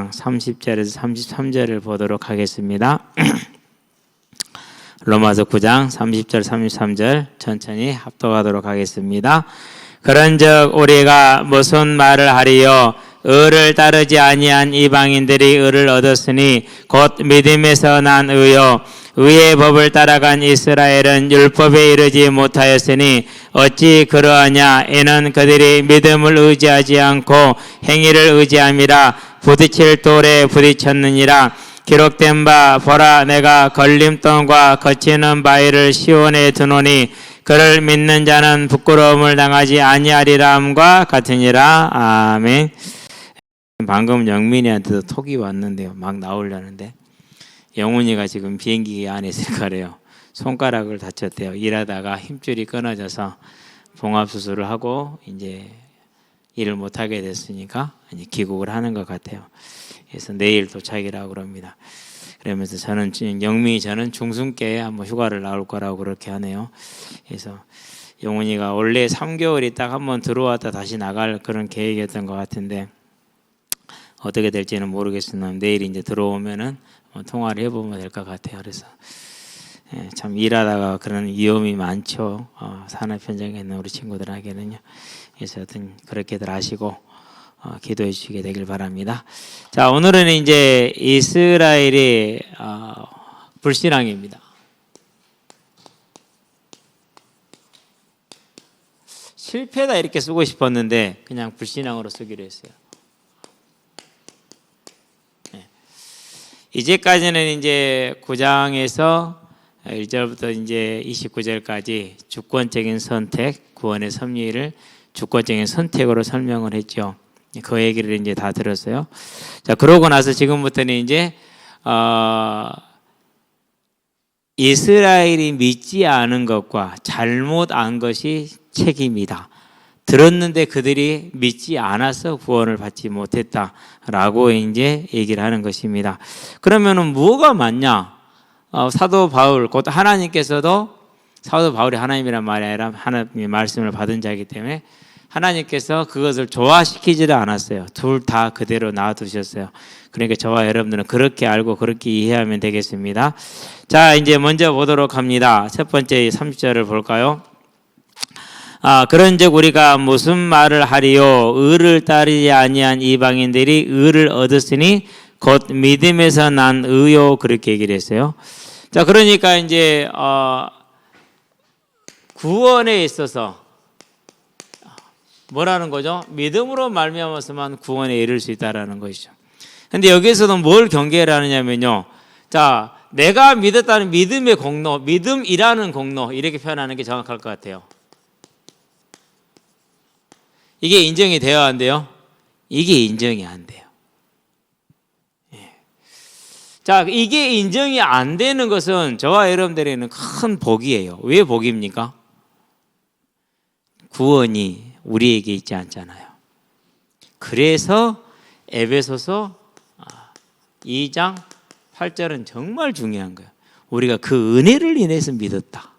9장 30절에서 33절을 보도록 하겠습니다. 로마서 9장 30절 33절 천천히 합독하도록 하겠습니다. 그런즉 우리가 무슨 말을 하리요? 의를 따르지 아니한 이방인들이 의를 얻었으니 곧 믿음에서 난 의요. 의의 법을 따라간 이스라엘은 율법에 이르지 못하였으니 어찌 그러하냐? 이는 그들이 믿음을 의지하지 않고 행위를 의지함이라. 부딪힐 돌에 부딪혔느니라. 기록된 바 보라, 내가 걸림돌과 거치는 바위를 시온에 두노니 그를 믿는 자는 부끄러움을 당하지 아니하리라 함과 같으니라. 아멘. 방금 영민이한테도 톡이 왔는데요. 막 나오려는데 영훈이가 지금 비행기 안에 있을 거래요. 손가락을 다쳤대요. 일하다가 힘줄이 끊어져서 봉합수술을 하고 이제 일을 못하게 됐으니까 이제 귀국을 하는 것 같아요. 그래서 내일 도착이라고 그럽니다. 그러면서 저는 중순께 한번 휴가를 나올 거라고 그렇게 하네요. 그래서 영훈이가 원래 3개월이 딱 한번 들어왔다 다시 나갈 그런 계획이었던 것 같은데 어떻게 될지는 모르겠으나 내일 이제 들어오면은 통화를 해보면 될 것 같아요. 그래서 참 일하다가 그런 위험이 많죠. 산업 현장에 있는 우리 친구들에게는요. 그래서 하여튼 그렇게들 아시고 기도해 주시게 되길 바랍니다. 자, 오늘은 이제 이스라엘의 불신앙입니다. 실패다 이렇게 쓰고 싶었는데 그냥 불신앙으로 쓰기로 했어요. 이제까지는 이제 9장에서 1절부터 이제 29절까지 주권적인 선택, 구원의 섭리를 주권적인 선택으로 설명을 했죠. 그 얘기를 이제 다 들었어요. 자, 그러고 나서 지금부터는 이제 이스라엘이 믿지 않은 것과 잘못 안 것이 책임이다. 들었는데 그들이 믿지 않아서 구원을 받지 못했다라고 이제 얘기를 하는 것입니다. 그러면은 뭐가 맞냐? 사도 바울, 곧 하나님께서도 사도 바울이 하나님이란 말이 아니라 하나님의 말씀을 받은 자이기 때문에 하나님께서 그것을 조화시키지를 않았어요. 둘 다 그대로 놔두셨어요. 그러니까 저와 여러분들은 그렇게 알고 그렇게 이해하면 되겠습니다. 자, 이제 먼저 보도록 합니다. 첫 번째 30절을 볼까요? 그런즉 우리가 무슨 말을 하리요? 의를 따르지 아니한 이방인들이 의를 얻었으니 곧 믿음에서 난 의요. 그렇게 얘기를 했어요. 자, 그러니까 이제 구원에 있어서 뭐라는 거죠? 믿음으로 말미암아서만 구원에 이를 수 있다라는 것이죠. 근데 여기에서도 뭘 경계를 하느냐면요. 자, 내가 믿었다는 믿음의 공로, 믿음이라는 공로 이렇게 표현하는 게 정확할 것 같아요. 이게 인정이 돼야 안 돼요? 이게 인정이 안 돼요. 자, 이게 인정이 안 되는 것은 저와 여러분들에게는 큰 복이에요. 왜 복입니까? 구원이 우리에게 있지 않잖아요. 그래서 에베소서 2장 8절은 정말 중요한 거예요. 우리가 그 은혜를 인해서 믿었다.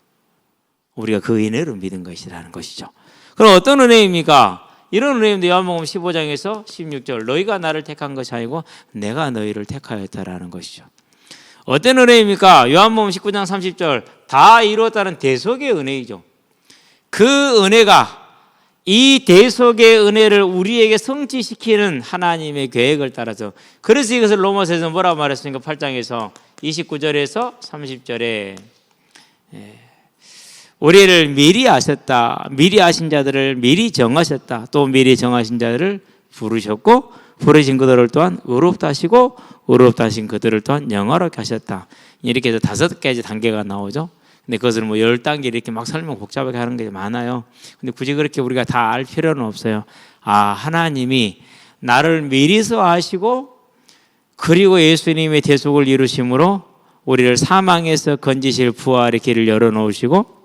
우리가 그 은혜로 믿은 것이라는 것이죠. 그럼 어떤 은혜입니까? 이런 은혜인데 요한복음 15장에서 16절 너희가 나를 택한 것이 아니고 내가 너희를 택하였다라는 것이죠. 어떤 은혜입니까? 요한복음 19장 30절 다 이루었다는 대속의 은혜이죠. 그 은혜가 이 대속의 은혜를 우리에게 성취시키는 하나님의 계획을 따라서 그래서 이것을 로마서에서 뭐라고 말했습니까? 8장에서 29절에서 30절에 우리를 미리 아셨다. 미리 아신 자들을 미리 정하셨다. 또 미리 정하신 자들을 부르셨고 부르신 그들을 또한 의롭다 하시고 의롭다 하신 그들을 또한 영화롭게 하셨다. 이렇게 해서 5가지 단계가 나오죠. 근데 그것을 뭐 10단계 이렇게 막 설명 복잡하게 하는 게 많아요. 근데 굳이 그렇게 우리가 다 알 필요는 없어요. 하나님이 나를 미리서 아시고 그리고 예수님의 대속을 이루심으로 우리를 사망에서 건지실 부활의 길을 열어놓으시고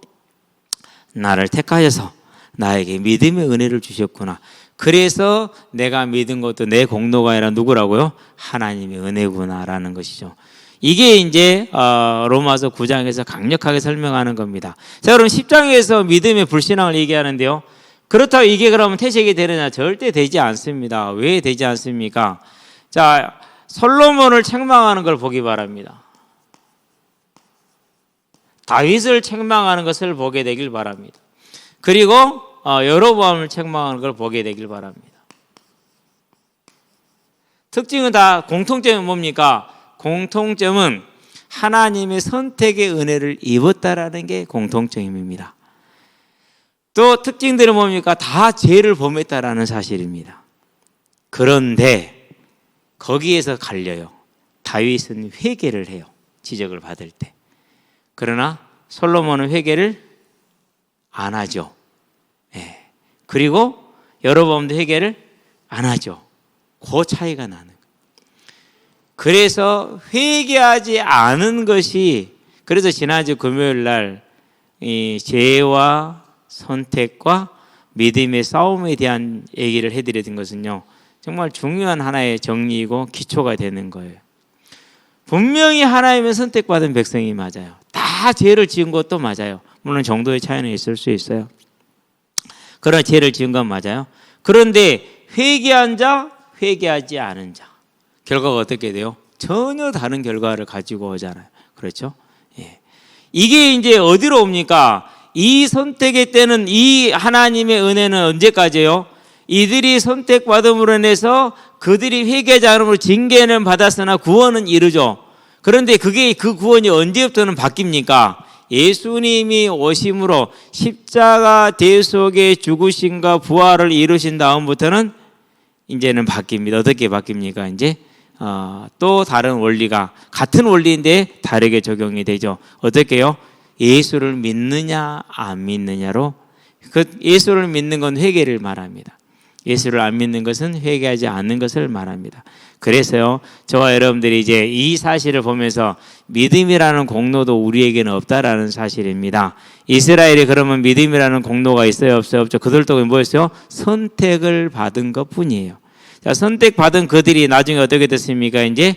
나를 택하셔서 나에게 믿음의 은혜를 주셨구나. 그래서 내가 믿은 것도 내 공로가 아니라 누구라고요? 하나님의 은혜구나라는 것이죠. 이게 이제 로마서 9장에서 강력하게 설명하는 겁니다. 자, 여러분 10장에서 믿음의 불신앙을 얘기하는데요. 그렇다고 이게 그러면 퇴색이 되느냐? 절대 되지 않습니다. 왜 되지 않습니까? 자, 솔로몬을 책망하는 걸 보기 바랍니다. 다윗을 책망하는 것을 보게 되길 바랍니다. 그리고 여로보암을 책망하는 걸 보게 되길 바랍니다. 특징은 다 공통점은 뭡니까? 공통점은 하나님의 선택의 은혜를 입었다라는 게 공통점입니다. 또 특징들은 뭡니까? 다 죄를 범했다라는 사실입니다. 그런데 거기에서 갈려요. 다윗은 회개를 해요. 지적을 받을 때. 그러나 솔로몬은 회개를 안 하죠. 예. 그리고 여로보암도 회개를 안 하죠. 그 차이가 나는 거예요. 그래서 회개하지 않은 것이, 그래서 지난주 금요일 날 이 죄와 선택과 믿음의 싸움에 대한 얘기를 해드렸던 것은요, 정말 중요한 하나의 정리이고 기초가 되는 거예요. 분명히 하나님의 선택받은 백성이 맞아요. 다 죄를 지은 것도 맞아요. 물론 정도의 차이는 있을 수 있어요. 그러나 죄를 지은 건 맞아요. 그런데 회개한 자, 회개하지 않은 자, 결과가 어떻게 돼요? 전혀 다른 결과를 가지고 오잖아요. 그렇죠? 예. 이게 이제 어디로 옵니까? 이 선택의 때는, 이 하나님의 은혜는 언제까지예요? 이들이 선택받음으로 인해서 그들이 회개하지 않음으로 징계는 받았으나 구원은 이르죠. 그런데 그 구원이 언제부터는 바뀝니까? 예수님이 오심으로 십자가 대속의 죽으심과 부활을 이루신 다음부터는 이제는 바뀝니다. 어떻게 바뀝니까? 이제 또 다른 원리가, 같은 원리인데 다르게 적용이 되죠. 어떻게요? 예수를 믿느냐 안 믿느냐로, 그 예수를 믿는 건 회개를 말합니다. 예수를 안 믿는 것은 회개하지 않는 것을 말합니다. 그래서요, 저와 여러분들이 이제 이 사실을 보면서 믿음이라는 공로도 우리에게는 없다라는 사실입니다. 이스라엘이 그러면 믿음이라는 공로가 있어요, 없어요? 없죠. 그들도 뭐였어요? 선택을 받은 것 뿐이에요. 자, 선택받은 그들이 나중에 어떻게 됐습니까? 이제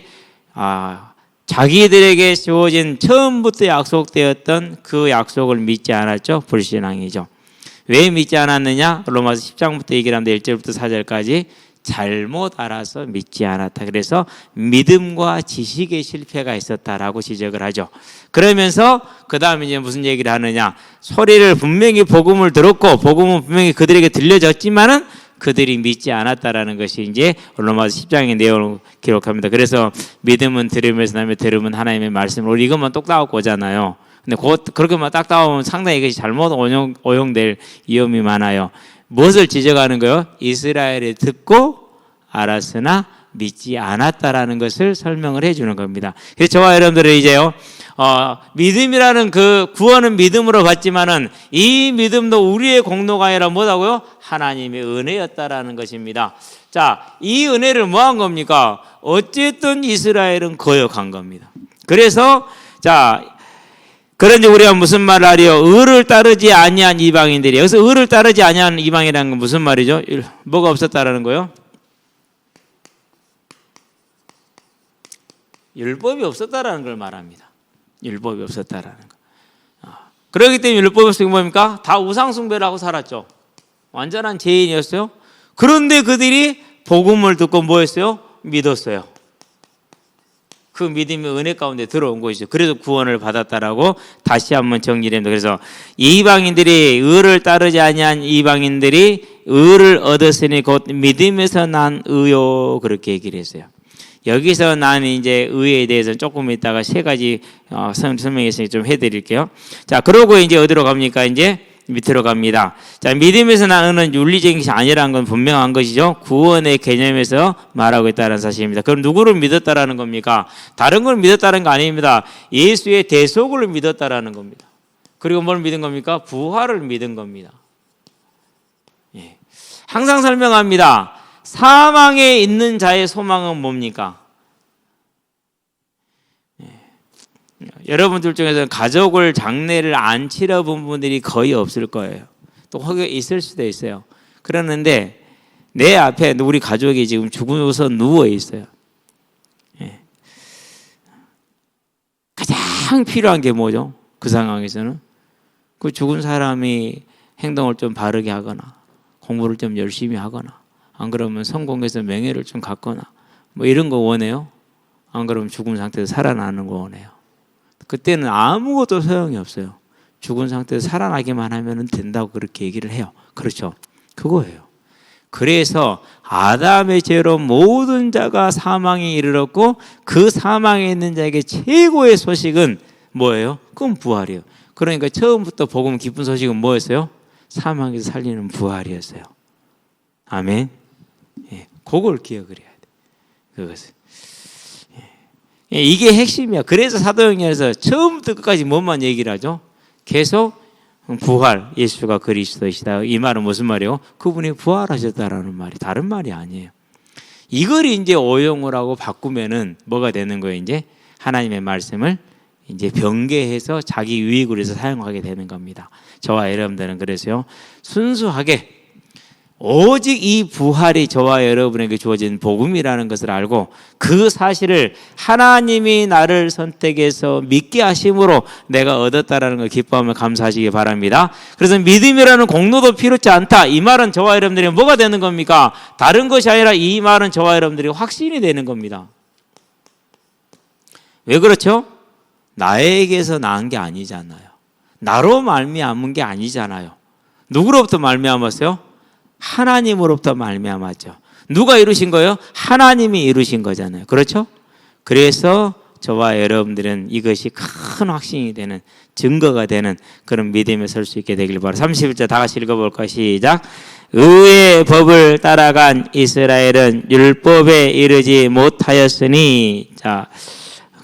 자기들에게 주어진 처음부터 약속되었던 그 약속을 믿지 않았죠. 불신앙이죠. 왜 믿지 않았느냐? 로마서 10장부터 얘기를 하는데 1절부터 4절까지 잘못 알아서 믿지 않았다. 그래서 믿음과 지식의 실패가 있었다라고 지적을 하죠. 그러면서 그 다음에 이제 무슨 얘기를 하느냐? 소리를 분명히 복음을 들었고 복음은 분명히 그들에게 들려졌지만은 그들이 믿지 않았다라는 것이 이제 로마서 10장의 내용을 기록합니다. 그래서 믿음은 들음에서 나며 들음은 하나님의 말씀을, 우리 이것만 똑 따갖고 오잖아요. 근데 그렇게만 딱 따오면 상당히 이것이 잘못 오용될 위험이 많아요. 무엇을 지적하는 거예요? 이스라엘이 듣고 알았으나 믿지 않았다라는 것을 설명을 해주는 겁니다. 그래서 저와 여러분들은 이제요, 믿음이라는 그 구원은 믿음으로 받지만은 이 믿음도 우리의 공로가 아니라 뭐라고요? 하나님의 은혜였다라는 것입니다. 자, 이 은혜를 뭐 한 겁니까? 어쨌든 이스라엘은 거역한 겁니다. 그래서 그런지 우리가 무슨 말을 하리요? 의를 따르지 아니한 이방인들이. 여기서 의를 따르지 아니한 이방이라는 건 무슨 말이죠? 뭐가 없었다라는 거요? 율법이 없었다라는 걸 말합니다. 율법이 없었다라는 거. 그렇기 때문에 율법이 없으면 뭡니까? 다 우상숭배를 하고 살았죠. 완전한 죄인이었어요. 그런데 그들이 복음을 듣고 뭐였어요? 믿었어요. 그 믿음이 은혜 가운데 들어온 것이죠. 그래서 구원을 받았다라고 다시 한번 정리를 합니다. 그래서 이방인들이, 의를 따르지 아니한 이방인들이 의를 얻었으니 곧 믿음에서 난 의요, 그렇게 얘기를 했어요. 여기서 난 이제 의에 대해서는 조금 이따가 세 가지 설명해서 좀 해드릴게요. 자, 그러고 이제 어디로 갑니까? 이제 밑으로 갑니다. 자, 믿음에서 난 의는 윤리적인 것이 아니라는 건 분명한 것이죠. 구원의 개념에서 말하고 있다는 사실입니다. 그럼 누구를 믿었다라는 겁니까? 다른 걸 믿었다는 거 아닙니다. 예수의 대속을 믿었다라는 겁니다. 그리고 뭘 믿은 겁니까? 부활을 믿은 겁니다. 예. 항상 설명합니다. 사망에 있는 자의 소망은 뭡니까? 여러분들 중에서는 가족을, 장례를 안 치러본 분들이 거의 없을 거예요. 또 혹여 있을 수도 있어요. 그러는데 내 앞에 우리 가족이 지금 죽어서 누워 있어요. 예. 가장 필요한 게 뭐죠? 그 상황에서는 그 죽은 사람이 행동을 좀 바르게 하거나 공부를 좀 열심히 하거나 안 그러면 성공해서 명예를 좀 갖거나 뭐 이런 거 원해요? 안 그러면 죽은 상태에서 살아나는 거네요. 그때는 아무것도 소용이 없어요. 죽은 상태에서 살아나기만 하면 된다고 그렇게 얘기를 해요. 그렇죠? 그거예요. 그래서 아담의 죄로 모든 자가 사망에 이르렀고 그 사망에 있는 자에게 최고의 소식은 뭐예요? 그건 부활이에요. 그러니까 처음부터 복음 기쁜 소식은 뭐였어요? 사망에서 살리는 부활이었어요. 아멘. 예, 그걸 기억을 해야 돼. 그것을. 예, 이게 핵심이야. 그래서 사도행전에서 처음부터 끝까지 뭐만 얘기를 하죠? 계속 부활, 예수가 그리스도이시다. 이 말은 무슨 말이에요? 그분이 부활하셨다라는 말이 다른 말이 아니에요. 이걸 이제 오용을 하고 바꾸면은 뭐가 되는 거예요? 이제 하나님의 말씀을 이제 변개해서 자기 유익을 위해서 사용하게 되는 겁니다. 저와 여러분들은 그래서요, 순수하게 오직 이 부활이 저와 여러분에게 주어진 복음이라는 것을 알고 그 사실을 하나님이 나를 선택해서 믿게 하심으로 내가 얻었다라는 걸 기뻐하며 감사하시기 바랍니다. 그래서 믿음이라는 공로도 필요치 않다. 이 말은 저와 여러분들이 뭐가 되는 겁니까? 다른 것이 아니라 이 말은 저와 여러분들이 확신이 되는 겁니다. 왜 그렇죠? 나에게서 낳은 게 아니잖아요. 나로 말미암은 게 아니잖아요. 누구로부터 말미암았어요? 하나님으로부터 말미암았죠. 누가 이루신 거예요? 하나님이 이루신 거잖아요. 그렇죠? 그래서 저와 여러분들은 이것이 큰 확신이 되는, 증거가 되는 그런 믿음에 설 수 있게 되길 바랍니다. 31절 다 같이 읽어볼까요? 시작. 의의 법을 따라간 이스라엘은 율법에 이르지 못하였으니, 자,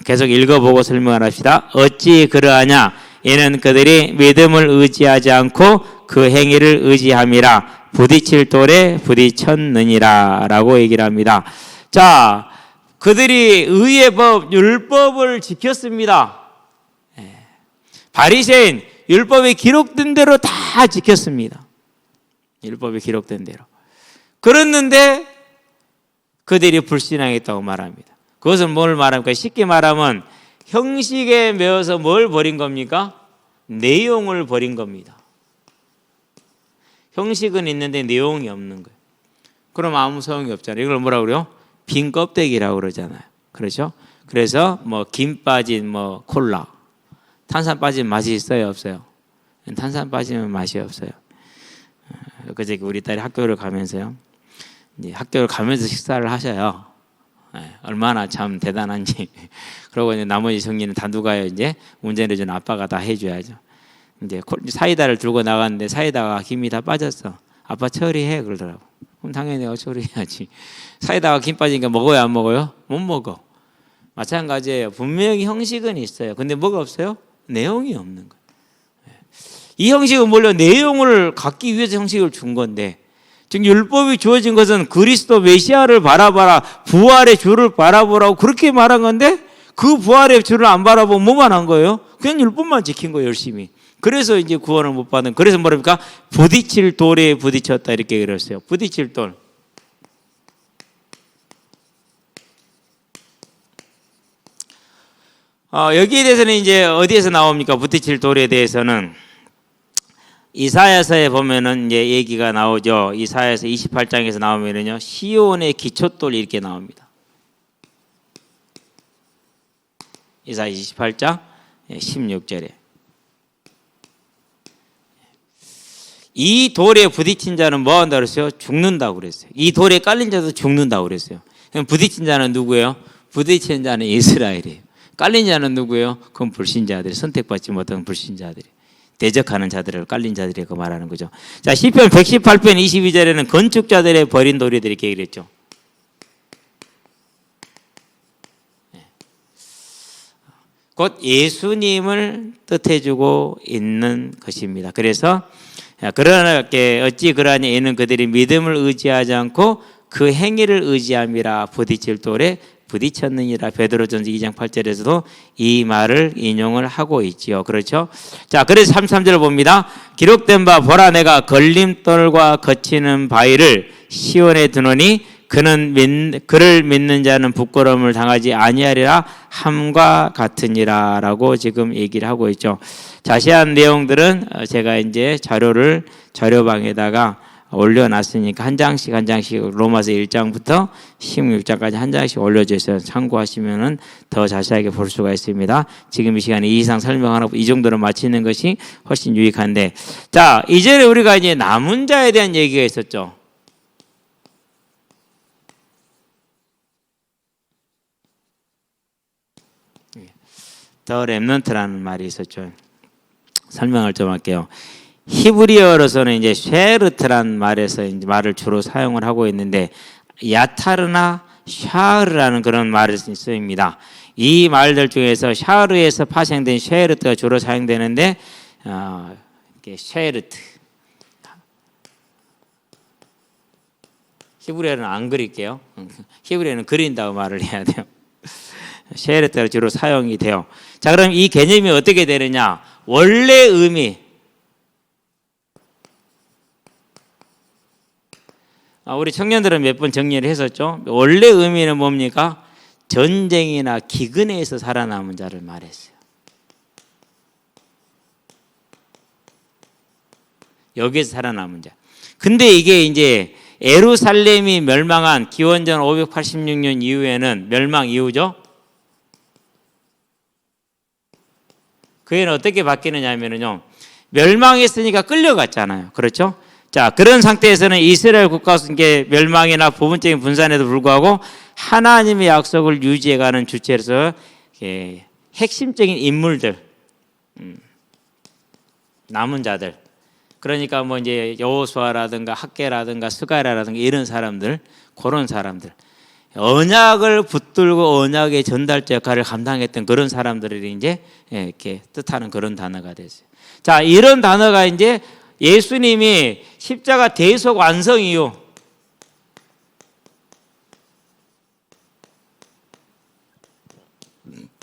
계속 읽어보고 설명을 합시다. 어찌 그러하냐? 이는 그들이 믿음을 의지하지 않고 그 행위를 의지함이라. 부딪힐 돌에 부딪혔느니라 라고 얘기를 합니다. 자, 그들이 의의 법, 율법을 지켰습니다. 바리새인, 율법에 기록된 대로 다 지켰습니다. 율법에 기록된 대로. 그랬는데 그들이 불신앙했다고 말합니다. 그것은 뭘 말합니까? 쉽게 말하면 형식에 매여서 뭘 버린 겁니까? 내용을 버린 겁니다. 형식은 있는데 내용이 없는 거예요. 그럼 아무 소용이 없잖아요. 이걸 뭐라고 그래요? 빈 껍데기라고 그러잖아요. 그렇죠? 그래서 뭐 김 빠진 뭐 콜라, 탄산 빠진 맛이 있어요, 없어요? 탄산 빠지면 맛이 없어요. 그저께 우리 딸이 학교를 가면서요, 이제 학교를 가면서 식사를 하셔요. 얼마나 참 대단한지. 그러고 이제 나머지 정리는 다 누가요? 이제 운전해주는 아빠가 다 해줘야죠. 이제 사이다를 들고 나갔는데 사이다가 김이 다 빠졌어. 아빠 처리해 그러더라고. 그럼 당연히 내가 처리해야지. 사이다가 김 빠지니까 먹어요, 안 먹어요? 못 먹어. 마찬가지예요. 분명히 형식은 있어요. 근데 뭐가 없어요? 내용이 없는 거예요. 이 형식은 뭘요? 내용을 갖기 위해서 형식을 준 건데, 즉 율법이 주어진 것은 그리스도 메시아를 바라봐라, 부활의 주를 바라보라고 그렇게 말한 건데, 그 부활의 주를 안 바라보고 뭐만 한 거예요? 그냥 율법만 지킨 거예요, 열심히. 그래서 이제 구원을 못 받은, 그래서 뭐랍니까? 부딪힐 돌에 부딪혔다 이렇게 그랬어요. 부딪힐 돌. 여기에 대해서는 이제 어디에서 나옵니까? 부딪힐 돌에 대해서는 이사야서에 보면은 이제 얘기가 나오죠. 이사야서 28장에서 나오면은요, 시온의 기초돌 이렇게 나옵니다. 이사야 28장 16절에. 이 돌에 부딪힌 자는 뭐 한다고 그랬어요? 죽는다고 그랬어요. 이 돌에 깔린 자도 죽는다고 그랬어요. 그럼 부딪힌 자는 누구예요? 부딪힌 자는 이스라엘이에요. 깔린 자는 누구예요? 그건 불신자들이, 선택받지 못한 불신자들이, 대적하는 자들을 깔린 자들이라고 말하는 거죠. 자, 시편 118편 22절에는 건축자들의 버린 돌이들 이렇게 얘기를 했죠. 곧 예수님을 뜻해주고 있는 것입니다. 그래서 그러나께 어찌 그러하니 이는 그들이 믿음을 의지하지 않고 그 행위를 의지함이라. 부딪힐 돌에 부딪혔느니라. 베드로전서 2장 8절에서도 이 말을 인용을 하고 있지요. 그렇죠? 자, 그래서 33절을 봅니다. 기록된 바 보라 내가 걸림돌과 거치는 바위를 시온에 두노니 그를 믿는 자는 부끄러움을 당하지 아니하리라 함과 같으니라 라고 지금 얘기를 하고 있죠. 자세한 내용들은 제가 이제 자료방에다가 올려놨으니까 한 장씩 한 장씩 로마서 1장부터 16장까지 한 장씩 올려져 있어요. 참고하시면은 더 자세하게 볼 수가 있습니다. 지금 이 시간에 이 이상 설명하고 이 정도로 마치는 것이 훨씬 유익한데, 자, 이전에 우리가 이제 남은 자에 대한 얘기가 있었죠. 더 렘넌트라는 말이 있었죠. 설명을 좀 할게요. 히브리어로서는 이제 쉐르트라는 말을 주로 사용을 하고 있는데, 야타르나 샤르라는 그런 말을 쓰입니다. 이 말들 중에서 샤르에서 파생된 쉐르트가 주로 사용되는데, 이게 쉐르트. 히브리어는 안 그릴게요. 히브리어는 그린다고 말을 해야 돼요. 쉐르트가 주로 사용이 돼요. 자, 그럼 이 개념이 어떻게 되느냐? 원래 의미. 우리 청년들은 몇 번 정리를 했었죠. 원래 의미는 뭡니까? 전쟁이나 기근에서 살아남은 자를 말했어요. 여기에서 살아남은 자. 근데 이게 이제 예루살렘이 멸망한 기원전 586년 이후에는 멸망 이후죠. 그 애는 어떻게 바뀌느냐 하면요, 멸망했으니까 끌려갔잖아요. 그렇죠? 자, 그런 상태에서는 이스라엘 국가 멸망이나 부분적인 분산에도 불구하고 하나님의 약속을 유지해가는 주체로서 핵심적인 인물들, 남은 자들, 그러니까 뭐 이제 여호수아라든가 학개라든가 스가랴라든가 이런 사람들, 그런 사람들, 언약을 붙들고 언약의 전달자 역할을 감당했던 그런 사람들을 이제 이렇게 뜻하는 그런 단어가 됐어요. 자, 이런 단어가 이제 예수님이 십자가 대속 완성 이후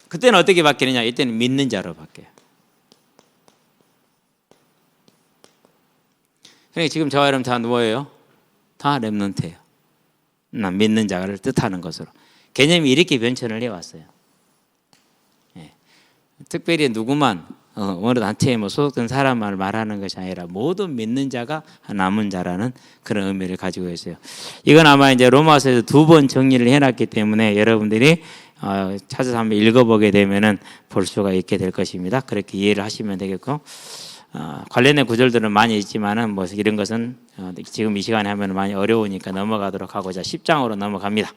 그때는 어떻게 바뀌느냐? 이때는 믿는 자로 바뀌어요. 그러니까 지금 저와 여러분 다 뭐예요? 다 렘넌트예요. 믿는 자를 뜻하는 것으로 개념이 이렇게 변천을 해왔어요. 특별히 누구만 어느 단체에 소속된 사람만 말하는 것이 아니라 모든 믿는 자가 남은 자라는 그런 의미를 가지고 있어요. 이건 아마 이제 로마서에서 2번 정리를 해놨기 때문에 여러분들이 찾아서 한번 읽어보게 되면은 볼 수가 있게 될 것입니다. 그렇게 이해를 하시면 되겠고, 관련된 구절들은 많이 있지만은 뭐 이런 것은 지금 이 시간에 하면 많이 어려우니까 넘어가도록 하고, 자, 10장으로 넘어갑니다.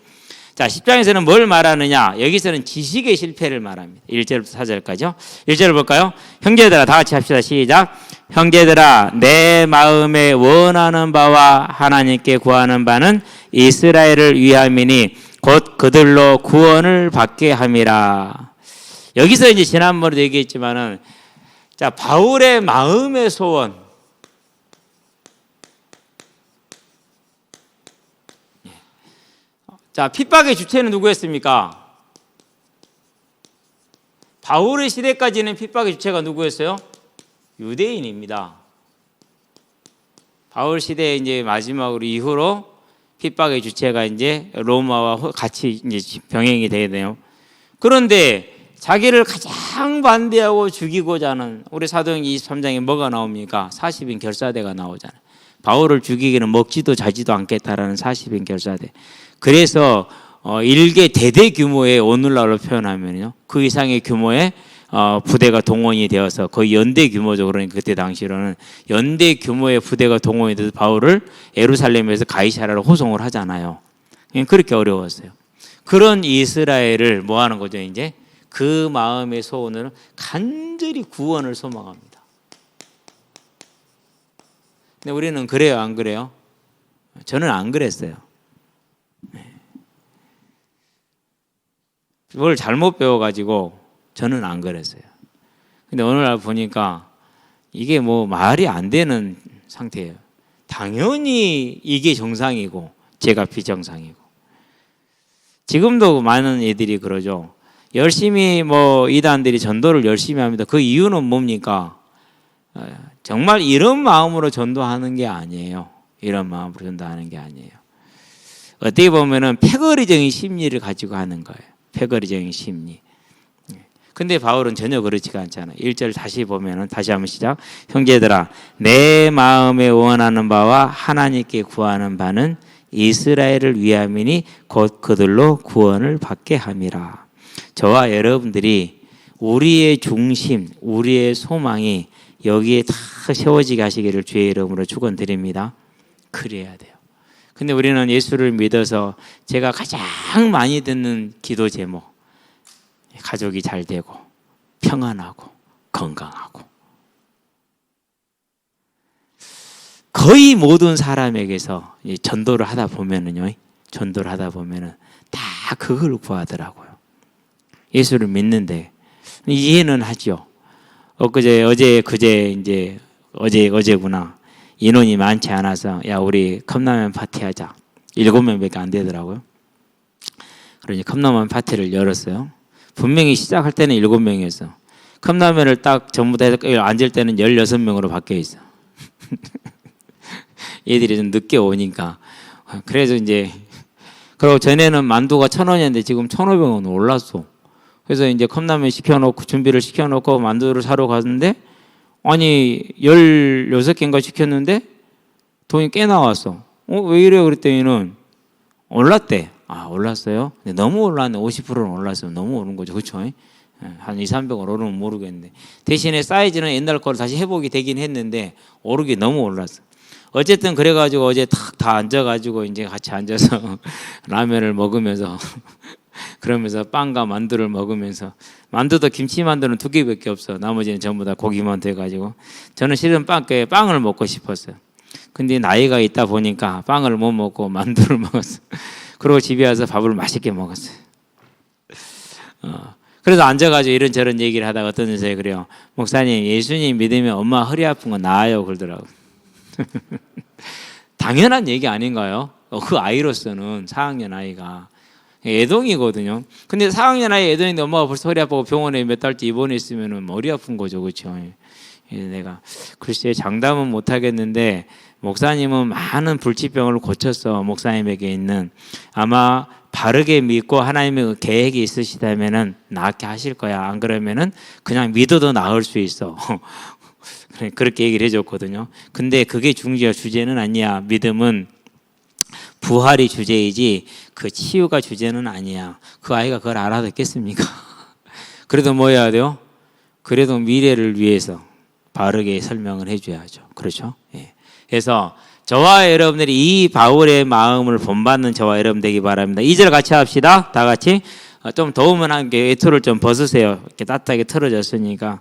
자, 10장에서는 뭘 말하느냐? 여기서는 지식의 실패를 말합니다. 1절부터 4절까지요. 1절을 볼까요? 형제들아, 다 같이 합시다. 시작. 형제들아, 내 마음에 원하는 바와 하나님께 구하는 바는 이스라엘을 위함이니 곧 그들로 구원을 받게 함이라. 여기서 이제 지난번에도 얘기했지만은, 자, 바울의 마음의 소원. 자, 핍박의 주체는 누구였습니까? 바울의 시대까지는 핍박의 주체가 누구였어요? 유대인입니다. 바울 시대 이제 마지막으로 이후로 핍박의 주체가 이제 로마와 같이 이제 병행이 되네요. 그런데 자기를 가장 반대하고 죽이고자 하는, 우리 사도행전 23장에 뭐가 나옵니까? 40인 결사대가 나오잖아요. 바울을 죽이기는 먹지도 자지도 않겠다라는 40인 결사대. 그래서 일개 대대 규모의, 오늘날로 표현하면요, 그 이상의 규모의 부대가 동원이 되어서 거의 연대 규모죠. 그러니까 그때 당시로는 연대 규모의 부대가 동원이 돼서 바울을 예루살렘에서 가이사랴로 호송을 하잖아요. 그렇게 어려웠어요. 그런 이스라엘을 뭐 하는 거죠? 이제 그 마음의 소원을 간절히 구원을 소망합니다. 근데 우리는 그래요, 안 그래요? 저는 안 그랬어요. 뭘 잘못 배워가지고 저는 안 그랬어요. 근데 오늘날 보니까 이게 뭐 말이 안 되는 상태예요. 당연히 이게 정상이고 제가 비정상이고. 지금도 많은 애들이 그러죠. 열심히 뭐 이단들이 전도를 열심히 합니다. 그 이유는 뭡니까? 정말 이런 마음으로 전도하는 게 아니에요. 이런 마음으로 전도하는 게 아니에요. 어떻게 보면은 패거리적인 심리를 가지고 하는 거예요. 패거리적인 심리. 근데 바울은 전혀 그렇지가 않잖아요. 1절 다시 보면은 다시 한번 시작. 형제들아 내 마음에 원하는 바와 하나님께 구하는 바는 이스라엘을 위함이니 곧 그들로 구원을 받게 함이라. 저와 여러분들이 우리의 중심, 우리의 소망이 여기에 다 세워지게 하시기를 주의 이름으로 축원드립니다. 그래야 돼요. 근데 우리는 예수를 믿어서 제가 가장 많이 듣는 기도 제목, 가족이 잘 되고 평안하고 건강하고, 거의 모든 사람에게서 전도를 하다 보면은요, 다 그걸 구하더라고요. 예수를 믿는데 이해는 하죠. 어제구나. 인원이 많지 않아서 야 우리 컵라면 파티하자. 7명밖에 안 되더라고요. 그러니 컵라면 파티를 열었어요. 분명히 시작할 때는 7명이었어. 컵라면을 딱 전부 다 해서 앉을 때는 16명으로 바뀌어 있어. 얘들이 좀 늦게 오니까. 그래서 이제 그리고 전에는 만두가 1,000원이었는데 지금 1,500원 올랐어. 그래서 이제 컵라면 시켜놓고 준비를 시켜놓고 만두를 사러 갔는데 아니 16개인가 시켰는데 돈이 꽤 나왔어. 왜 이래 그랬더니는 올랐대. 아 올랐어요? 근데 너무 올랐네. 50%는 올랐어요. 너무 오른 거죠. 그렇죠? 한 200~300원 오르면 모르겠는데 대신에 사이즈는 옛날 거를 다시 회복이 되긴 했는데 오르기 너무 올랐어. 어쨌든 그래가지고 어제 다 앉아가지고 이제 같이 앉아서 라면을 먹으면서 그러면서 빵과 만두를 먹으면서, 만두도 김치만두는 2개밖에 없어. 나머지는 전부 다 고기만 돼가지고 저는 실은 빵을 먹고 싶었어요. 근데 나이가 있다 보니까 빵을 못 먹고 만두를 먹었어. 그리고 집에 와서 밥을 맛있게 먹었어요. 그래서 앉아가지고 이런저런 얘기를 하다가 어떤 여자애 그래요. 목사님 예수님 믿으면 엄마 허리 아픈 거 나아요 그러더라고. 당연한 얘기 아닌가요? 그 아이로서는 4학년 아이가 애동이거든요. 근데 4학년 아이 애동인데 엄마가 벌써 허리 아프고 병원에 몇 달째 입원해 있으면 머리 아픈 거죠, 그렇죠? 내가 글쎄 장담은 못 하겠는데 목사님은 많은 불치병을 고쳐서 목사님에게 있는, 아마 바르게 믿고 하나님의 계획이 있으시다면은 낫게 하실 거야. 안 그러면은 그냥 믿어도 나을 수 있어. 그렇게 얘기를 해줬거든요. 근데 그게 주제는 아니야. 믿음은 부활이 주제이지 그 치유가 주제는 아니야. 그 아이가 그걸 알아듣겠습니까? 그래도 뭐 해야 돼요? 그래도 미래를 위해서 바르게 설명을 해줘야죠. 그렇죠? 예. 그래서 저와 여러분들이 이 바울의 마음을 본받는 저와 여러분 되기 바랍니다. 2절 같이 합시다. 다 같이. 좀 더우면 한 개 외투를 좀 벗으세요. 이렇게 따뜻하게 틀어졌으니까.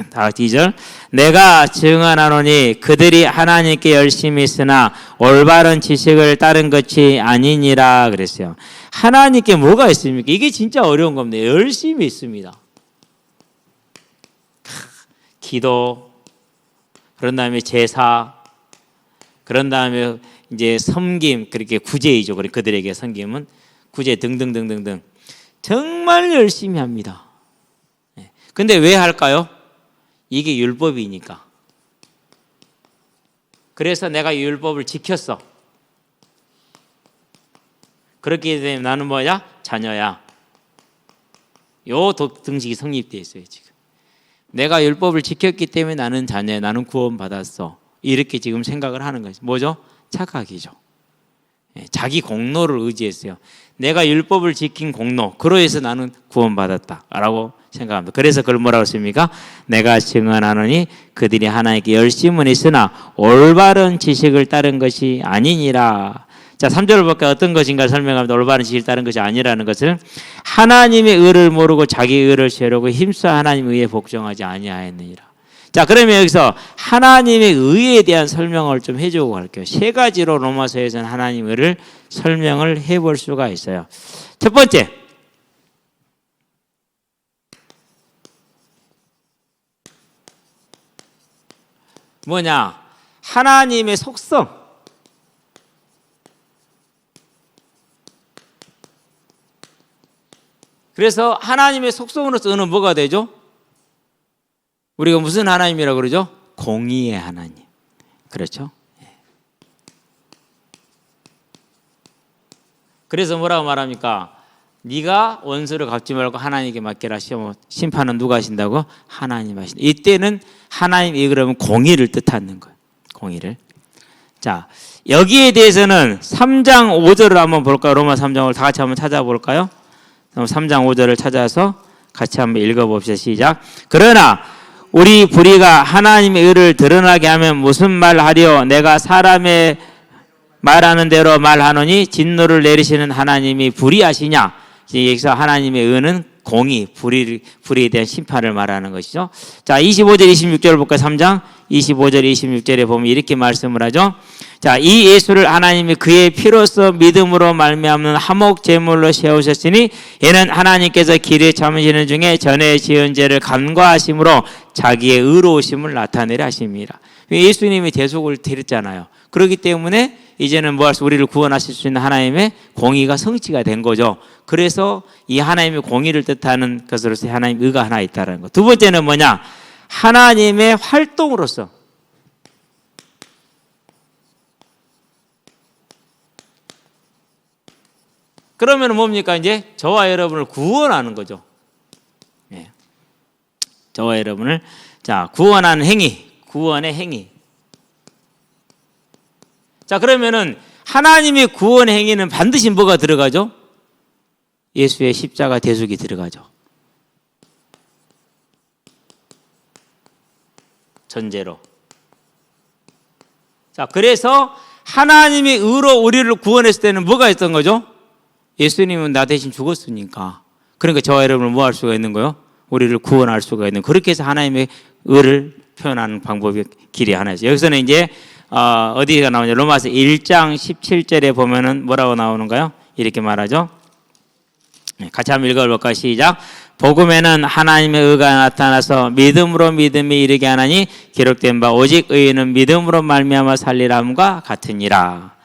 다 같이 2절. 내가 증언하노니 그들이 하나님께 열심히 있으나 올바른 지식을 따른 것이 아니니라 그랬어요. 하나님께 뭐가 있습니까? 이게 진짜 어려운 겁니다. 열심히 있습니다. 기도, 그런 다음에 제사, 그런 다음에 이제 섬김, 그렇게 구제이죠. 그들에게 섬김은 구제 등등등등등. 정말 열심히 합니다. 근데 왜 할까요? 이게 율법이니까. 그래서 내가 율법을 지켰어. 그렇게 되면 나는 뭐야? 자녀야. 요 등식이 성립되어 있어요, 지금. 내가 율법을 지켰기 때문에 나는 자녀야. 나는 구원받았어. 이렇게 지금 생각을 하는 거죠. 뭐죠? 착각이죠. 자기 공로를 의지했어요. 내가 율법을 지킨 공로, 그로해서 나는 구원받았다라고 생각합니다. 그래서 그걸 뭐라고 했습니까? 내가 증언하노니 그들이 하나님께 열심은 있으나 올바른 지식을 따른 것이 아니니라. 자, 3절을 볼까요? 어떤 것인가 설명합니다. 올바른 지식을 따른 것이 아니라는 것을 하나님의 의를 모르고 자기 의를 세우려고 힘써 하나님의 의에 복종하지 아니하였느니라. 자, 그러면 여기서 하나님의 의에 대한 설명을 좀 해주고 갈게요. 3가지로 로마서에서는 하나님의 의를 설명을 해볼 수가 있어요. 첫 번째, 뭐냐? 하나님의 속성. 그래서 하나님의 속성으로서는 뭐가 되죠? 우리가 무슨 하나님이라고 그러죠? 공의의 하나님. 그렇죠? 그래서 뭐라고 말합니까? 네가 원수를 갚지 말고 하나님께 맡겨라. 심판은 누가 하신다고? 하나님 하신다. 이때는 하나님이 그러면 공의를 뜻하는 거예요. 공의를. 자, 여기에 대해서는 3장 5절을 한번 볼까요? 로마 3장 5절 다 같이 한번 찾아볼까요? 3장 5절을 찾아서 같이 한번 읽어봅시다. 시작. 그러나 우리 불의가 하나님의 의를 드러나게 하면 무슨 말하리요? 내가 사람의 말하는 대로 말하노니 진노를 내리시는 하나님이 불의하시냐? 여기서 하나님의 의는 공의, 불의에 대한 심판을 말하는 것이죠. 자, 25절, 26절을 볼까요? 3장 25절, 26절에 보면 이렇게 말씀을 하죠. 자, 이 예수를 하나님이 그의 피로써 믿음으로 말미암는 화목 제물로 세우셨으니 이는 하나님께서 길에 참으시는 중에 전에 지은 죄를 간과하심으로 자기의 의로우심을 나타내려 하십니다. 예수님이 대속을 드렸잖아요. 그렇기 때문에 이제는 우리를 구원하실 수 있는 하나님의 공의가 성취가 된 거죠. 그래서 이 하나님의 공의를 뜻하는 것으로서 하나님의 의가 하나 있다는 것. 두 번째는 뭐냐? 하나님의 활동으로서. 그러면 뭡니까? 이제 저와 여러분을 구원하는 거죠. 네. 저와 여러분을 구원하는 행위, 구원의 행위. 자, 그러면은 하나님의 구원의 행위는 반드시 뭐가 들어가죠? 예수의 십자가 대속이 들어가죠. 전제로. 자, 그래서 하나님의 의로 우리를 구원했을 때는 뭐가 있던 거죠? 예수님은 나 대신 죽었으니까. 그러니까 저와 여러분을 뭐 할 수가 있는 거요? 우리를 구원할 수가 있는. 그렇게 해서 하나님의 의를 표현하는 방법의 길이 하나죠. 여기서는 이제 어디가 나오냐? 로마서 1장 17절에 보면은 뭐라고 나오는가요? 이렇게 말하죠. 같이 한번 읽어볼까요? 시작. 복음에는 하나님의 의가 나타나서 믿음으로 믿음에 이르게 하나니 기록된 바 오직 의인은 믿음으로 말미암아 살리람과 같으니라.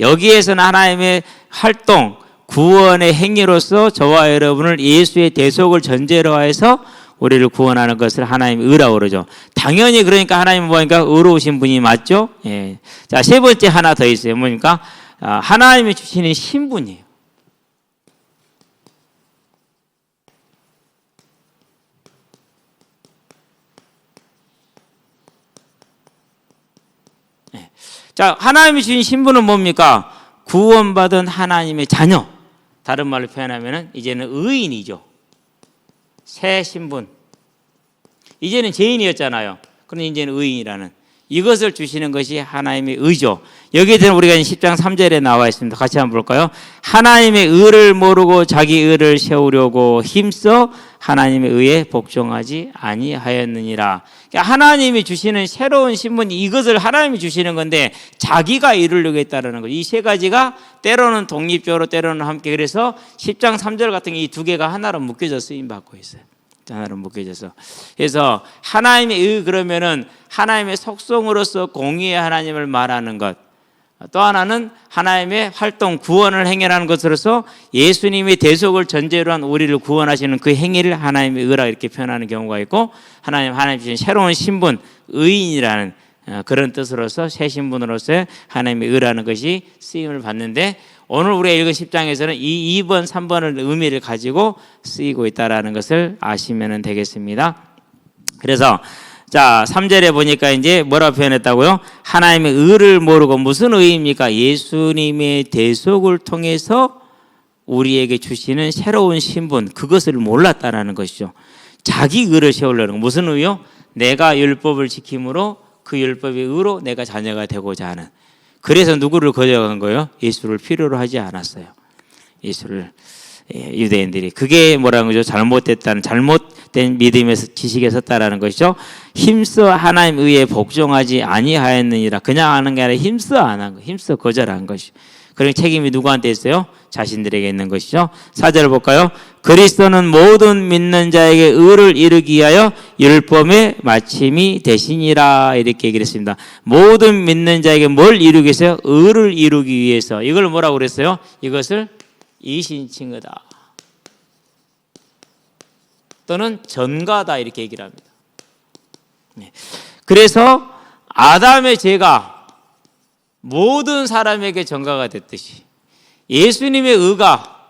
여기에서는 하나님의 활동, 구원의 행위로서 저와 여러분을 예수의 대속을 전제로 해서 우리를 구원하는 것을 하나님의 의라고 그러죠. 당연히 그러니까 하나님은 뭐니까 의로우신 분이 맞죠? 예. 자, 세 번째 하나 더 있어요. 뭐니까 하나님이 주시는 신분이에요. 예. 자, 하나님이 주신 신분은 뭡니까? 구원받은 하나님의 자녀. 다른 말로 표현하면은 이제는 의인이죠. 새 신분. 이제는 죄인이었잖아요. 그런데 이제는 의인이라는 이것을 주시는 것이 하나님의 의죠. 여기에 대해서 우리가 10장 3절에 나와 있습니다. 같이 한번 볼까요? 하나님의 의를 모르고 자기 의를 세우려고 힘써 하나님의 의에 복종하지 아니하였느니라. 그러니까 하나님이 주시는 새로운 신분, 이것을 하나님이 주시는 건데 자기가 이루려고 했다는 거죠. 이 세 가지가 때로는 독립적으로 때로는 함께. 그래서 10장 3절 같은 이 두 개가 하나로 묶여져 쓰임받고 있어요. 하나로 묶여져서. 그래서 하나님의 의, 그러면은 하나님의 속성으로서 공의의 하나님을 말하는 것. 또 하나는 하나님의 활동, 구원을 행해라는 것으로서 예수님이 대속을 전제로 한 우리를 구원하시는 그 행위를 하나님의 의라 이렇게 표현하는 경우가 있고, 하나님 주신 새로운 신분, 의인이라는 그런 뜻으로서 새 신분으로서 하나님의 의라는 것이 쓰임을 받는데, 오늘 우리가 읽은 10장에서는 이 2번, 3번을 의미를 가지고 쓰이고 있다는 것을 아시면 되겠습니다. 그래서 자, 3절에 보니까 이제 뭐라고 표현했다고요? 하나님의 의를 모르고. 무슨 의입니까? 예수님의 대속을 통해서 우리에게 주시는 새로운 신분, 그것을 몰랐다라는 것이죠. 자기 의를 세우려는 거. 무슨 의요? 내가 율법을 지킴으로 그 율법의 의로 내가 자녀가 되고자 하는. 그래서 누구를 거절한 거예요? 예수를 필요로 하지 않았어요. 예수를. 유대인들이. 그게 뭐라는 거죠? 잘못된 믿음에서 지식에 섰다라는 것이죠. 힘써 하나님 의에 복종하지 아니하였느니라. 그냥 하는 게 아니라 힘써 안 한 거, 힘써 거절한 것이죠. 그런 책임이 누구한테 있어요? 자신들에게 있는 것이죠. 4절을 볼까요? 그리스도는 모든 믿는 자에게 의를 이루기 위하여 율법의 마침이 되시니라. 이렇게 얘기를 했습니다. 모든 믿는 자에게 뭘 이루기 위해서요? 의를 이루기 위해서. 이걸 뭐라고 그랬어요? 이것을 이신칭의다 또는 전가다 이렇게 얘기를 합니다. 그래서 아담의 죄가 모든 사람에게 전가가 됐듯이 예수님의 의가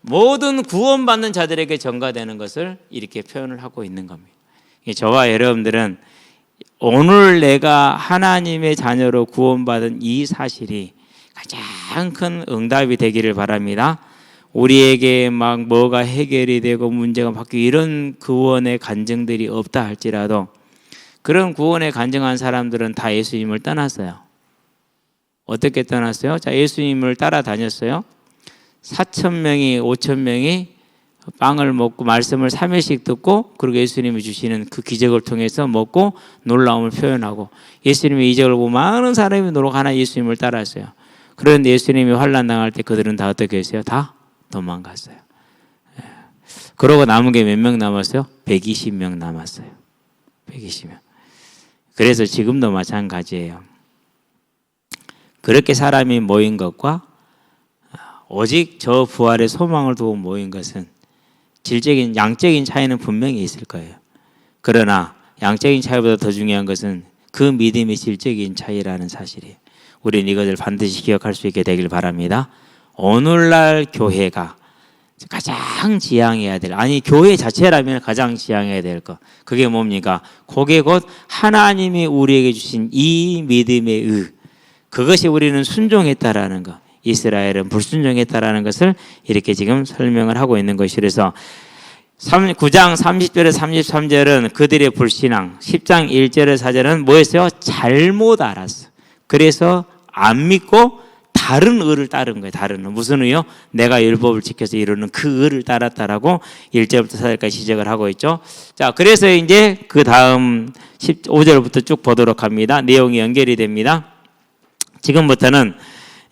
모든 구원받는 자들에게 전가되는 것을 이렇게 표현을 하고 있는 겁니다. 저와 여러분들은 오늘 내가 하나님의 자녀로 구원받은 이 사실이 가장 큰 응답이 되기를 바랍니다. 우리에게 막 뭐가 해결이 되고 문제가 바뀌고 이런 구원의 간증들이 없다 할지라도 그런 구원에 간증한 사람들은 다 예수님을 떠났어요. 어떻게 떠났어요? 자, 예수님을 따라다녔어요. 4,000명이 5,000명이 빵을 먹고 말씀을 3일씩 듣고 그리고 예수님이 주시는 그 기적을 통해서 먹고 놀라움을 표현하고 예수님의 이적을 보고 많은 사람이 노력하나 예수님을 따랐어요. 그런데 예수님이 환난 당할 때 그들은 다 어떻게 했어요? 다 도망갔어요. 그러고 남은 게 몇 명 남았어요? 120명 남았어요. 120명. 그래서 지금도 마찬가지예요. 그렇게 사람이 모인 것과 오직 저 부활의 소망을 두고 모인 것은 질적인 양적인 차이는 분명히 있을 거예요. 그러나 양적인 차이보다 더 중요한 것은 그 믿음의 질적인 차이라는 사실이에요. 우리는 이것을 반드시 기억할 수 있게 되길 바랍니다. 오늘날 교회가 가장 지향해야 될, 아니 교회 자체라면 가장 지향해야 될 것, 그게 뭡니까? 그게 곧 하나님이 우리에게 주신 이 믿음의 의, 그것이 우리는 순종했다라는 것, 이스라엘은 불순종했다라는 것을 이렇게 지금 설명을 하고 있는 것이라서 9장 30절에 33절은 그들의 불신앙, 10장 1절에 4절은 뭐였어요? 잘못 알았어. 그래서 안 믿고 다른 의를 따른 거예요. 다른 의. 무슨 의요? 내가 율법을 지켜서 이루는 그 의를 따랐다라고 1절부터 4절까지 지적을 하고 있죠. 자, 그래서 이제 그 다음 15절부터 쭉 보도록 합니다. 내용이 연결이 됩니다. 지금부터는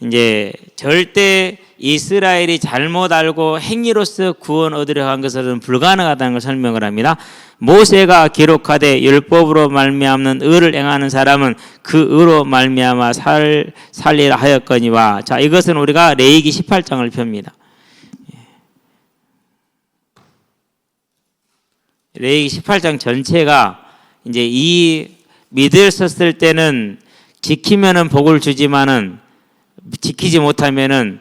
이제 절대 이스라엘이 잘못 알고 행위로서 구원 얻으려 한 것은 불가능하다는 걸 설명을 합니다. 모세가 기록하되 율법으로 말미암는 의를 행하는 사람은 그 의로 말미암아 살리라 하였거니와. 자, 이것은 우리가 레위기 18장을 펴니다. 레위기 18장 전체가 이제 이 믿었을 때는 지키면은 복을 주지만은 지키지 못하면은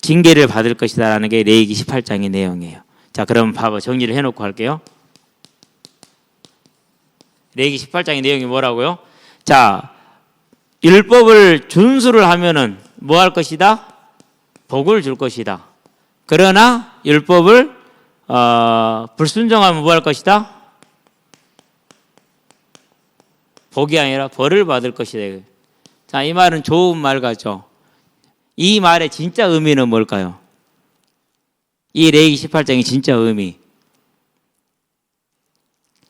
징계를 받을 것이다라는 게 레위기 18장의 내용이에요. 자, 그럼 봐봐. 정리를 해놓고 할게요. 레위기 18장의 내용이 뭐라고요? 자, 율법을 준수를 하면은 뭐 할 것이다? 복을 줄 것이다. 그러나 율법을 불순종하면 뭐 할 것이다? 복이 아니라 벌을 받을 것이다. 자, 이 말은 좋은 말 같죠? 이 말의 진짜 의미는 뭘까요? 이 레위기 18장의 진짜 의미.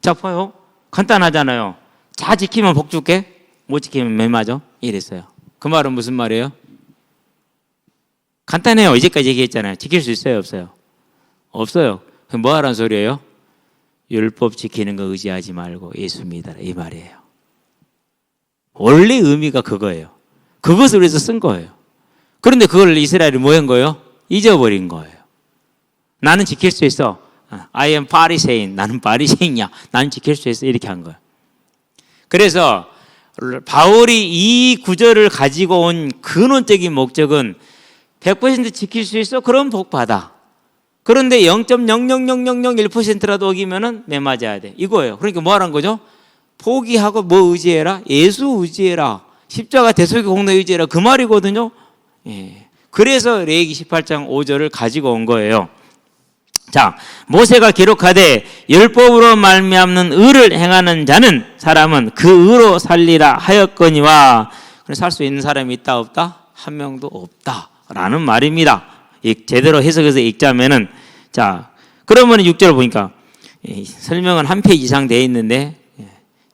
자, 봐요. 간단하잖아요. 자, 지키면 복 줄게. 못 지키면 매 맞아. 이랬어요. 그 말은 무슨 말이에요? 간단해요. 이제까지 얘기했잖아요. 지킬 수 있어요? 없어요? 없어요. 그럼 뭐 하라는 소리예요? 율법 지키는 거 의지하지 말고 예수 믿어라. 이 말이에요. 원래 의미가 그거예요. 그것을 위해서 쓴 거예요. 그런데 그걸 이스라엘이 뭐 한 거예요? 잊어버린 거예요. 나는 지킬 수 있어. I am 바리새인. 나는 바리새인이야. 나는 지킬 수 있어. 이렇게 한 거예요. 그래서 바울이 이 구절을 가지고 온 근원적인 목적은 100% 지킬 수 있어? 그럼 복 받아. 그런데 0.00001%라도 어기면은 매 맞아야 돼. 이거예요. 그러니까 뭐 하라는 거죠? 포기하고 뭐 의지해라? 예수 의지해라. 십자가 대속의 공로 의지해라. 그 말이거든요. 예. 그래서 레위기 18장 5절을 가지고 온 거예요. 자, 모세가 기록하되 율법으로 말미암는 의를 행하는 자는 사람은 그 의로 살리라 하였거니와. 살 수 있는 사람이 있다 없다? 한 명도 없다라는 말입니다. 제대로 해석해서 읽자면은, 자, 그러면 6절 보니까 설명은 한 페이지 이상 되어 있는데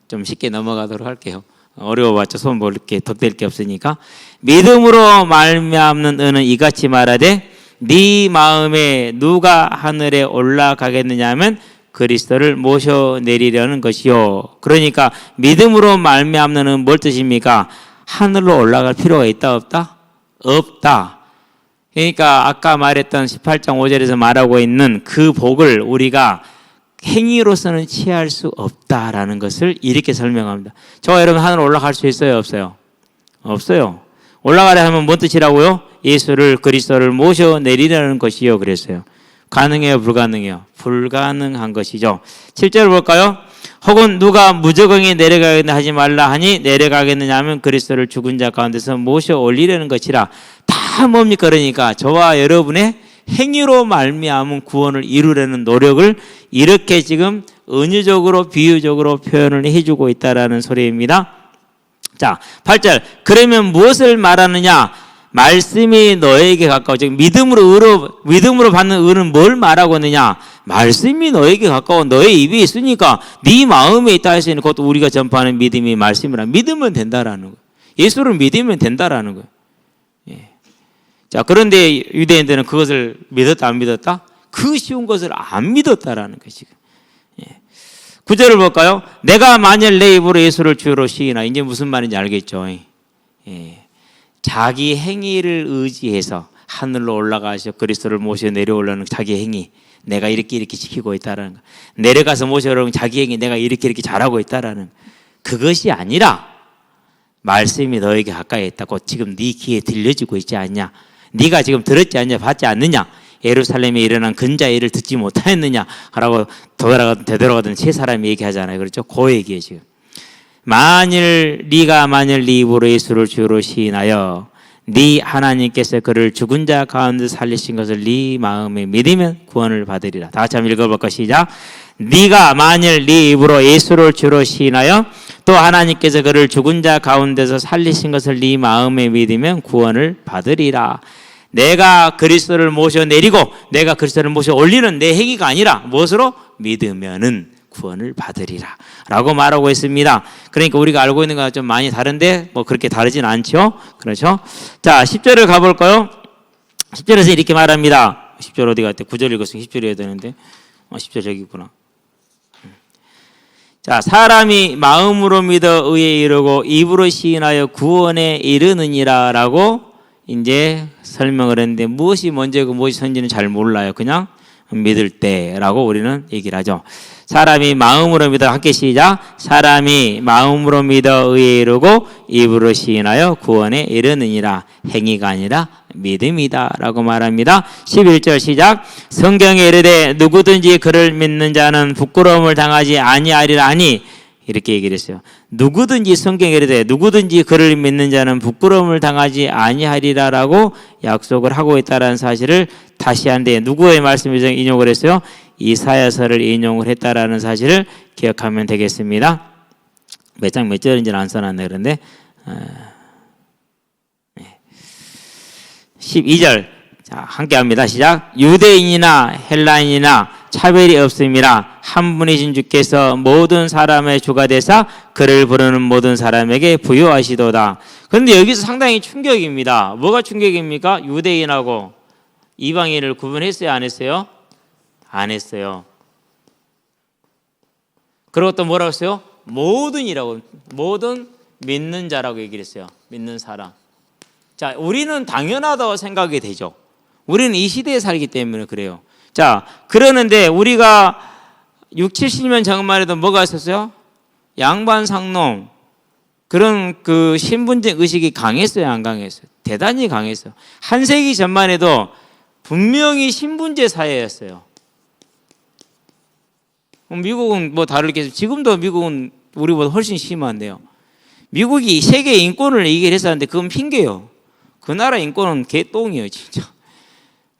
좀 쉽게 넘어가도록 할게요. 어려워봤자 손 볼 게 덕될 게 없으니까. 믿음으로 말미암는 의는 이같이 말하되 네 마음에 누가 하늘에 올라가겠느냐 하면 그리스도를 모셔내리려는 것이요. 그러니까 믿음으로 말미암는 의는 뭘 뜻입니까? 하늘로 올라갈 필요가 있다 없다? 없다. 그러니까 아까 말했던 18장 5절에서 말하고 있는 그 복을 우리가 행위로서는 취할 수 없다라는 것을 이렇게 설명합니다. 저와 여러분 하늘 올라갈 수 있어요? 없어요? 없어요. 올라가라 하면 뭔 뜻이라고요? 예수를 그리스도를 모셔 내리라는 것이요 그랬어요. 가능해요, 불가능해요? 불가능한 것이죠. 7절 볼까요? 혹은 누가 무저공에 내려가겠느냐 하지 말라 하니 내려가겠느냐 하면 그리스도를 죽은 자 가운데서 모셔 올리려는 것이라. 다 뭡니까? 그러니까 저와 여러분의 행위로 말미암은 구원을 이루려는 노력을 이렇게 지금 은유적으로 비유적으로 표현을 해주고 있다라는 소리입니다. 자, 8절. 그러면 무엇을 말하느냐? 말씀이 너에게 가까워. 즉 믿음으로 받는 의는 뭘 말하고 있느냐? 말씀이 너에게 가까워. 너의 입에 있으니까 네 마음에 있다 했으니 그것도 우리가 전파하는 믿음이 말씀이라. 믿으면 된다라는 거예요. 예수를 믿으면 된다라는 거예요. 예. 자, 그런데 유대인들은 그것을 믿었다 안 믿었다? 그 쉬운 것을 안 믿었다라는 것이. 예. 9절을 볼까요? 내가 만일 내 입으로 예수를 주로 시인하. 이제 무슨 말인지 알겠죠? 예. 자기 행위를 의지해서 하늘로 올라가셔 그리스도를 모셔 내려오려는 자기 행위, 내가 이렇게 지키고 있다라는 거. 내려가서 모셔오려는 자기 행위, 내가 이렇게 잘하고 있다라는 그것이 아니라 말씀이 너에게 가까이 있다고 지금 네 귀에 들려지고 있지 않냐? 네가 지금 들었지 않냐? 받지 않느냐? 예루살렘에 일어난 근자의 일을 듣지 못하였느냐? 라고 되돌아가던 세 사람이 얘기하잖아요. 그렇죠? 그 얘기예요 지금. 만일 네가 네 입으로 예수를 주로 시인하여 네 하나님께서 그를 죽은 자 가운데 살리신 것을 네 마음에 믿으면 구원을 받으리라. 다 같이 한번 읽어볼까? 시작. 네가 만일 네 입으로 예수를 주로 시인하여 또 하나님께서 그를 죽은 자 가운데서 살리신 것을 네 마음에 믿으면 구원을 받으리라. 내가 그리스도를 모셔 내리고 내가 그리스도를 모셔 올리는 내 행위가 아니라 무엇으로? 믿으면은 구원을 받으리라 라고 말하고 있습니다. 그러니까 우리가 알고 있는 거와 좀 많이 다른데 뭐 그렇게 다르진 않죠. 그렇죠? 자, 10절을 가볼까요? 10절에서 이렇게 말합니다. 10절 어디 갔대? 9절 읽었으면 10절 해야 되는데 10절 저기 있구나. 자, 사람이 마음으로 믿어 의에 이르고 입으로 시인하여 구원에 이르느니라 라고 이제 설명을 했는데 무엇이 먼저고 무엇이 선지는 잘 몰라요. 그냥 믿을 때라고 우리는 얘기를 하죠. 사람이 마음으로 믿어, 함께 시작. 사람이 마음으로 믿어 의에 이르고 입으로 시인하여 구원에 이르느니라. 행위가 아니라 믿음이다 라고 말합니다. 11절 시작. 성경에 이르되 누구든지 그를 믿는 자는 부끄러움을 당하지 아니하리라 하니 이렇게 얘기를 했어요. 누구든지 성경에 이르되 누구든지 그를 믿는 자는 부끄러움을 당하지 아니하리라라고 약속을 하고 있다는 사실을 다시 한데 누구의 말씀을 인용을 했어요? 이사야서를 인용을 했다라는 사실을 기억하면 되겠습니다. 몇 장 몇 절인지는 안 써놨네. 그런데 12절 자, 함께 합니다. 시작. 유대인이나 헬라인이나 차별이 없음이라 한 분이신 주께서 모든 사람의 주가 되사 그를 부르는 모든 사람에게 부요하시도다. 그런데 여기서 상당히 충격입니다. 뭐가 충격입니까? 유대인하고 이방인을 구분했어요? 안 했어요? 안 했어요. 그리고 또 뭐라고 했어요? 모든이라고, 모든 믿는 자라고 얘기를 했어요. 믿는 사람. 자, 우리는 당연하다고 생각이 되죠. 우리는 이 시대에 살기 때문에 그래요. 자, 그러는데 우리가 6, 70년 전만 해도 뭐가 있었어요? 양반 상놈 그런 그 신분적 의식이 강했어요, 안 강했어요? 대단히 강했어요. 한 세기 전만 해도 분명히 신분제 사회였어요. 미국은 뭐 다르게 지금도 미국은 우리보다 훨씬 심한데요. 미국이 세계 인권을 얘기를 했었는데 그건 핑계예요. 그 나라 인권은 개똥이에요, 진짜.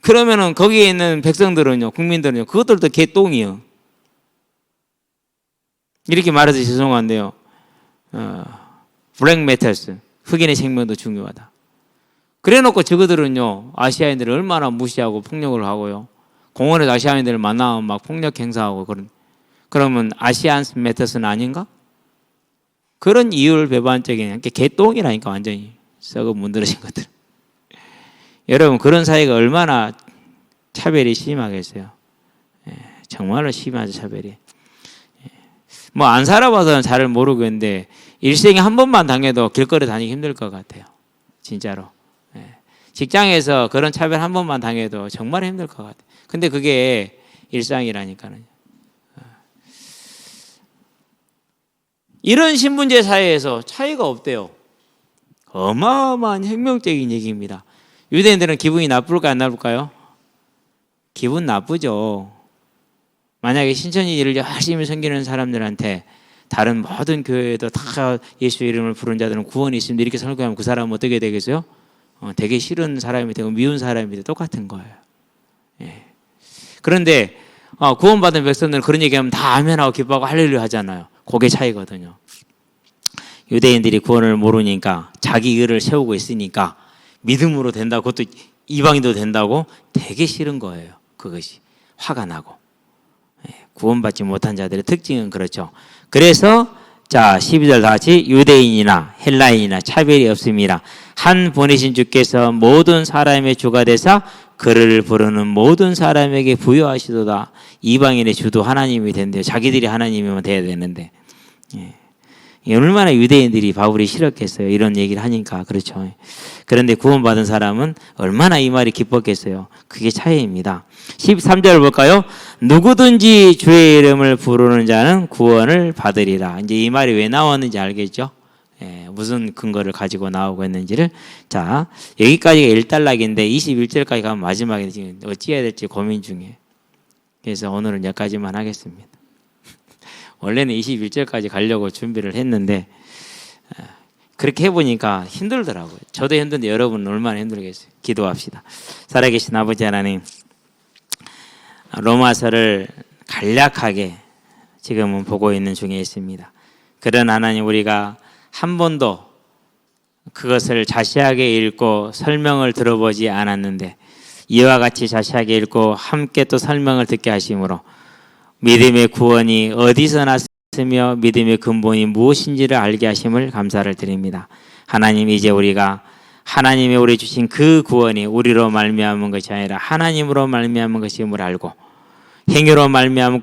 그러면은 거기에 있는 백성들은요, 국민들은요, 그것들도 개똥이에요. 이렇게 말해서 죄송한데요. 블랙 메탈스, 흑인의 생명도 중요하다. 그래놓고 저거들은요, 아시아인들을 얼마나 무시하고 폭력을 하고요. 공원에서 아시아인들을 만나면 막 폭력 행사하고 그러면 아시안 메터스는 아닌가? 그런 이율 배반적인 개똥이라니까 완전히 썩어 문드러진 것들. 여러분 그런 사회가 얼마나 차별이 심하겠어요. 정말로 심하죠 차별이. 뭐 안 살아봐서는 잘 모르겠는데 일생에 한 번만 당해도 길거리 다니기 힘들 것 같아요. 진짜로. 직장에서 그런 차별 한 번만 당해도 정말 힘들 것 같아요. 근데 그게 일상이라니까요. 이런 신분제 사회에서 차이가 없대요. 어마어마한 혁명적인 얘기입니다. 유대인들은 기분이 나쁠까요, 안 나쁠까요? 기분 나쁘죠. 만약에 신천지 일을 열심히 섬기는 사람들한테 다른 모든 교회에도 다 예수 이름을 부른 자들은 구원이 있습니다 이렇게 설교하면 그 사람은 어떻게 되겠어요? 되게 싫은 사람이 되고 미운 사람이 되고 똑같은 거예요. 예. 그런데 구원받은 백성들은 그런 얘기하면 다 아멘하고 기뻐하고 할렐루야 하잖아요. 그게 차이거든요. 유대인들이 구원을 모르니까 자기 의를 세우고 있으니까 믿음으로 된다고, 그것도 이방인도 된다고 되게 싫은 거예요. 그것이 화가 나고. 구원받지 못한 자들의 특징은 그렇죠. 그래서 자 12절 다 같이 유대인이나 헬라인이나 차별이 없습니다. 한 보내신 주께서 모든 사람의 주가 되사 그를 부르는 모든 사람에게 부여하시도다. 이방인의 주도 하나님이 된대요. 자기들이 하나님이면 돼야 되는데. 얼마나 유대인들이 바울이 싫었겠어요. 이런 얘기를 하니까. 그렇죠. 그런데 구원받은 사람은 얼마나 이 말이 기뻤겠어요. 그게 차이입니다. 13절 볼까요? 누구든지 주의 이름을 부르는 자는 구원을 받으리라. 이제 이 말이 왜 나왔는지 알겠죠? 무슨 근거를 가지고 나오고 있는지를. 자, 여기까지가 1단락인데 21절까지 가면 마지막에 지금 어찌 해야 될지 고민 중이에요. 그래서 오늘은 여기까지만 하겠습니다. 원래는 21절까지 가려고 준비를 했는데 그렇게 해보니까 힘들더라고요. 저도 힘든데 여러분은 얼마나 힘들겠어요. 기도합시다. 살아계신 아버지 하나님, 로마서를 간략하게 지금은 보고 있는 중에 있습니다. 그런 하나님, 우리가 한 번도 그것을 자세하게 읽고 설명을 들어보지 않았는데 이와 같이 자세하게 읽고 함께 또 설명을 듣게 하심으로 믿음의 구원이 어디서 났으며 믿음의 근본이 무엇인지를 알게 하심을 감사를 드립니다. 하나님, 이제 우리가 하나님이 우리 주신 그 구원이 우리로 말미암은 것이 아니라 하나님으로 말미암은 것임을 알고, 행위로 말미암고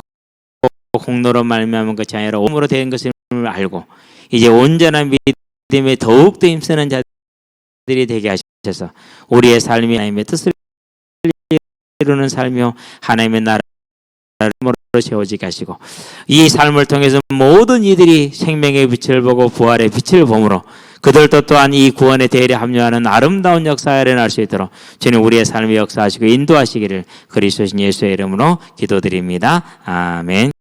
공로로 말미암은 것이 아니라 몸으로 된 것임을 알고, 이제 온전한 믿음에 더욱더 힘쓰는 자들이 되게 하셔서 우리의 삶이 하나님의 뜻을 이루는 삶이요 하나님의 나라를 세워지게 하시고, 이 삶을 통해서 모든 이들이 생명의 빛을 보고 부활의 빛을 보므로 그들도 또한 이 구원의 대열에 합류하는 아름다운 역사에 일어날 수 있도록 주님 우리의 삶에 역사하시고 인도하시기를 그리스도신 예수의 이름으로 기도드립니다. 아멘.